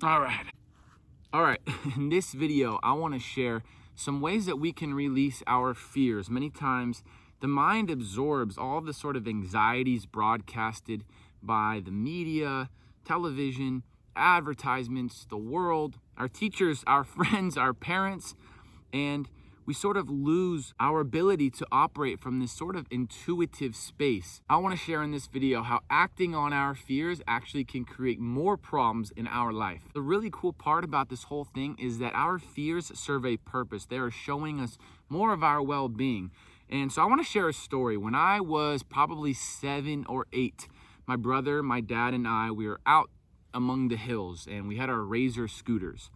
All right. In this video, I want to share some ways that we can release our fears. Many times, the mind absorbs all the sort of anxieties broadcasted by the media, television, advertisements, the world, our teachers, our friends, our parents, and we sort of lose our ability to operate from this sort of intuitive space. I want to share in this video how acting on our fears actually can create more problems in our life. The really cool part about this whole thing is that our fears serve a purpose. They are showing us more of our well-being. And so I want to share a story. When I was probably 7 or 8, my brother, my dad, and I, we were out among the hills and we had our Razor scooters.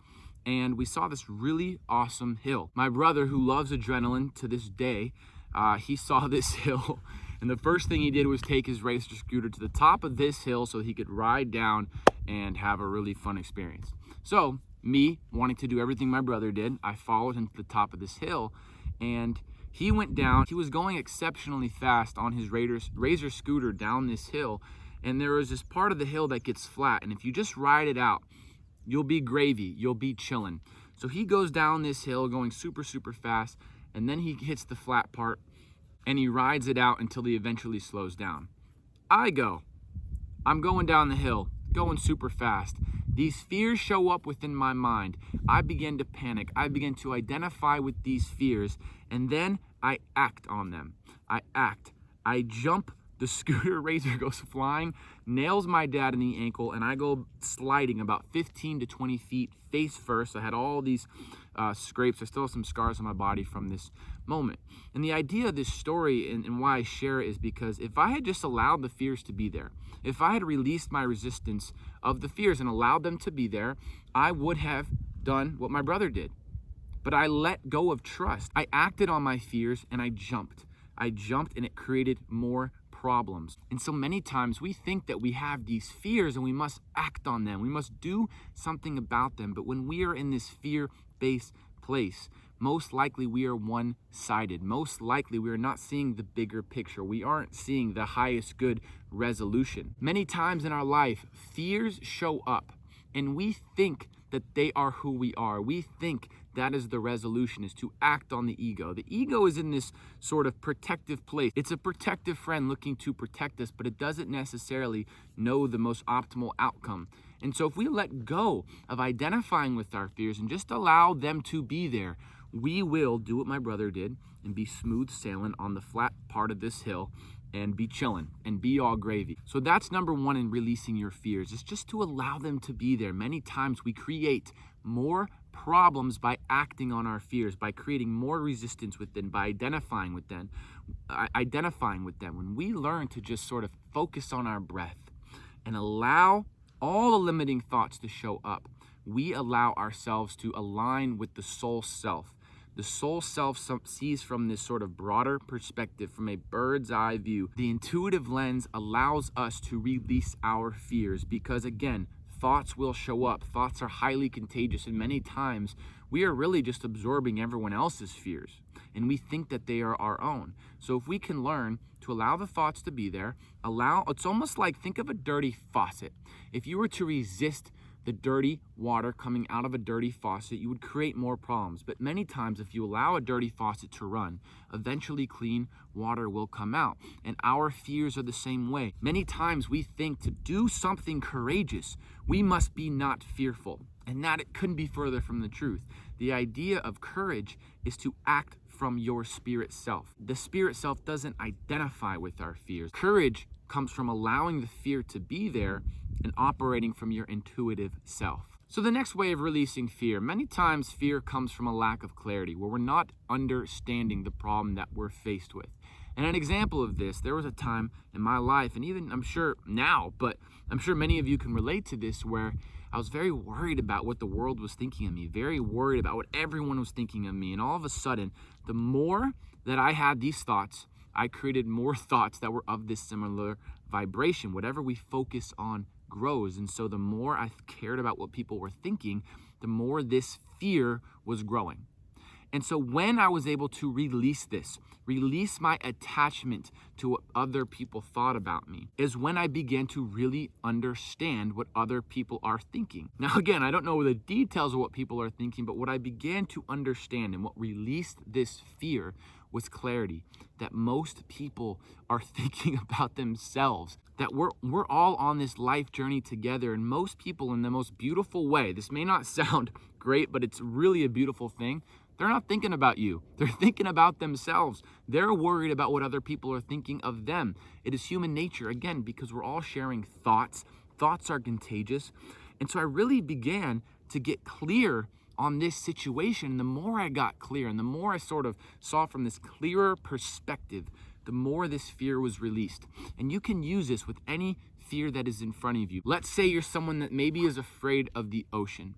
And we saw this really awesome hill. My brother, who loves adrenaline to this day, he saw this hill, and the first thing he did was take his Razor scooter to the top of this hill so he could ride down and have a really fun experience. So, me wanting to do everything my brother did, I followed him to the top of this hill, and he went down. He was going exceptionally fast on his Razor scooter down this hill, and there was this part of the hill that gets flat, and if you just ride it out, you'll be gravy, you'll be chillin'. So he goes down this hill going super fast, and then he hits the flat part and he rides it out until he eventually slows down. I'm going down the hill, going super fast. These fears show up within my mind. I begin to panic. I begin to identify with these fears, and then I act on them. I jump. The scooter Razor goes flying, nails my dad in the ankle, and I go sliding about 15 to 20 feet face first. I had all these scrapes. I still have some scars on my body from this moment. And the idea of this story and why I share it is because if I had just allowed the fears to be there, if I had released my resistance of the fears and allowed them to be there, I would have done what my brother did. But I let go of trust. I acted on my fears and I jumped. And it created more problems. And so many times we think that we have these fears and we must act on them. We must do something about them. But when we are in this fear-based place, most likely we are one-sided. Most likely we are not seeing the bigger picture. We aren't seeing the highest good resolution. Many times in our life, fears show up and we think that they are who we are. We think that is the resolution, is to act on the ego. The ego is in this sort of protective place. It's a protective friend looking to protect us, but it doesn't necessarily know the most optimal outcome. And so if we let go of identifying with our fears and just allow them to be there, we will do what my brother did and be smooth sailing on the flat part of this hill and be chilling and be all gravy. So that's number one in releasing your fears, is just to allow them to be there. Many times we create more problems by acting on our fears, by creating more resistance within, by identifying with them. When we learn to just sort of focus on our breath and allow all the limiting thoughts to show up, we allow ourselves to align with the soul self. The soul self sees from this sort of broader perspective, from a bird's eye view. The intuitive lens allows us to release our fears because, again, thoughts will show up. Thoughts are highly contagious, and many times we are really just absorbing everyone else's fears, and we think that they are our own. So if we can learn to allow the thoughts to be there, it's almost like, think of a dirty faucet. If you were to resist the dirty water coming out of a dirty faucet, you would create more problems. But many times, if you allow a dirty faucet to run, eventually clean water will come out. And our fears are the same way. Many times we think to do something courageous, we must be not fearful. And that it couldn't be further from the truth. The idea of courage is to act from your spirit self. The spirit self doesn't identify with our fears. Courage comes from allowing the fear to be there and operating from your intuitive self. So the next way of releasing fear, many times fear comes from a lack of clarity, where we're not understanding the problem that we're faced with. And an example of this, there was a time in my life, and even I'm sure now, but I'm sure many of you can relate to this, where I was very worried about what the world was thinking of me, very worried about what everyone was thinking of me. And all of a sudden, the more that I had these thoughts, I created more thoughts that were of this similar vibration. Whatever we focus on grows. And so the more I cared about what people were thinking, the more this fear was growing. And so when I was able to release this, release my attachment to what other people thought about me, is when I began to really understand what other people are thinking. Now, again, I don't know the details of what people are thinking, but what I began to understand and what released this fear was clarity, that most people are thinking about themselves, that we're all on this life journey together, and most people, in the most beautiful way, this may not sound great, but it's really a beautiful thing, they're not thinking about you. They're thinking about themselves. They're worried about what other people are thinking of them. It is human nature, again, because we're all sharing thoughts. Thoughts are contagious. And so I really began to get clear on this situation. And the more I got clear and the more I sort of saw from this clearer perspective, the more this fear was released. And you can use this with any fear that is in front of you. Let's say you're someone that maybe is afraid of the ocean.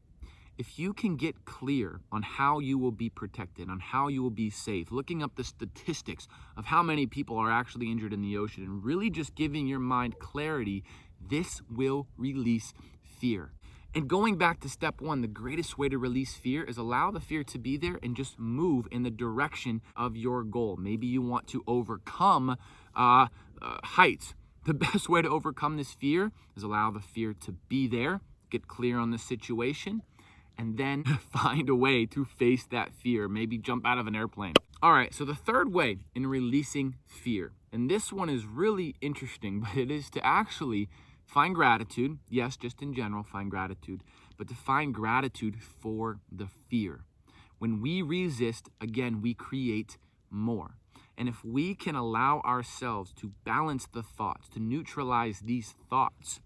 If you can get clear on how you will be protected, on how you will be safe, looking up the statistics of how many people are actually injured in the ocean, and really just giving your mind clarity, this will release fear. And going back to step one, the greatest way to release fear is allow the fear to be there and just move in the direction of your goal. Maybe you want to overcome heights. The best way to overcome this fear is allow the fear to be there, get clear on the situation, and then find a way to face that fear. Maybe jump out of an airplane. All right, so the third way in releasing fear, and this one is really interesting, but it is to actually find gratitude. Yes, just in general, find gratitude, but to find gratitude for the fear. When we resist, again, we create more. And if we can allow ourselves to balance the thoughts, to neutralize these thoughts,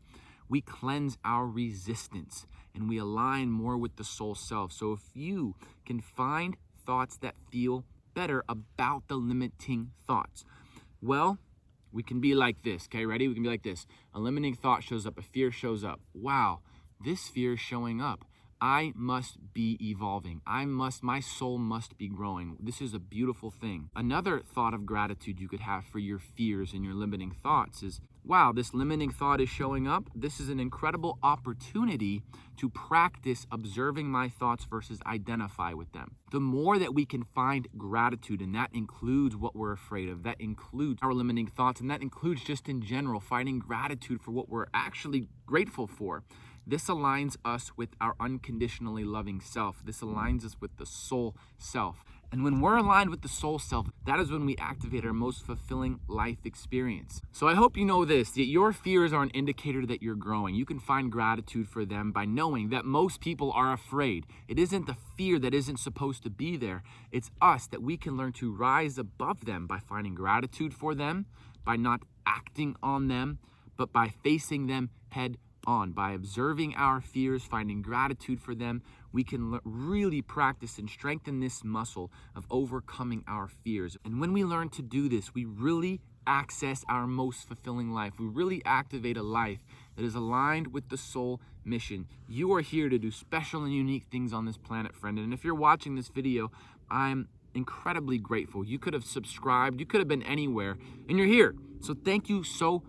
we cleanse our resistance and we align more with the soul self. So if you can find thoughts that feel better about the limiting thoughts, well, we can be like this, okay, ready? We can be like this. A limiting thought shows up, a fear shows up. Wow, this fear is showing up. I must be evolving. My soul must be growing. This is a beautiful thing. Another thought of gratitude you could have for your fears and your limiting thoughts is, wow, this limiting thought is showing up. This is an incredible opportunity to practice observing my thoughts versus identify with them. The more that we can find gratitude, and that includes what we're afraid of, that includes our limiting thoughts, and that includes just in general, finding gratitude for what we're actually grateful for. This aligns us with our unconditionally loving self. This aligns us with the soul self. And when we're aligned with the soul self, that is when we activate our most fulfilling life experience. So I hope you know this, that your fears are an indicator that you're growing. You can find gratitude for them by knowing that most people are afraid. It isn't the fear that isn't supposed to be there. It's us, that we can learn to rise above them by finding gratitude for them, by not acting on them, but by facing them head on. By observing our fears, finding gratitude for them, we can really practice and strengthen this muscle of overcoming our fears. And when we learn to do this, we really access our most fulfilling life. We really activate a life that is aligned with the soul mission. You are here to do special and unique things on this planet, friend. And if you're watching this video, I'm incredibly grateful. You could have subscribed, you could have been anywhere, and you're here. So thank you so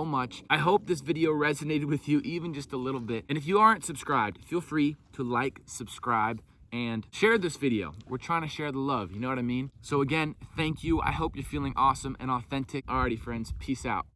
much. I hope this video resonated with you even just a little bit. And if you aren't subscribed, feel free to like, subscribe, and share this video. We're trying to share the love, you know what I mean? So again, thank you. I hope you're feeling awesome and authentic. Alrighty, friends, peace out.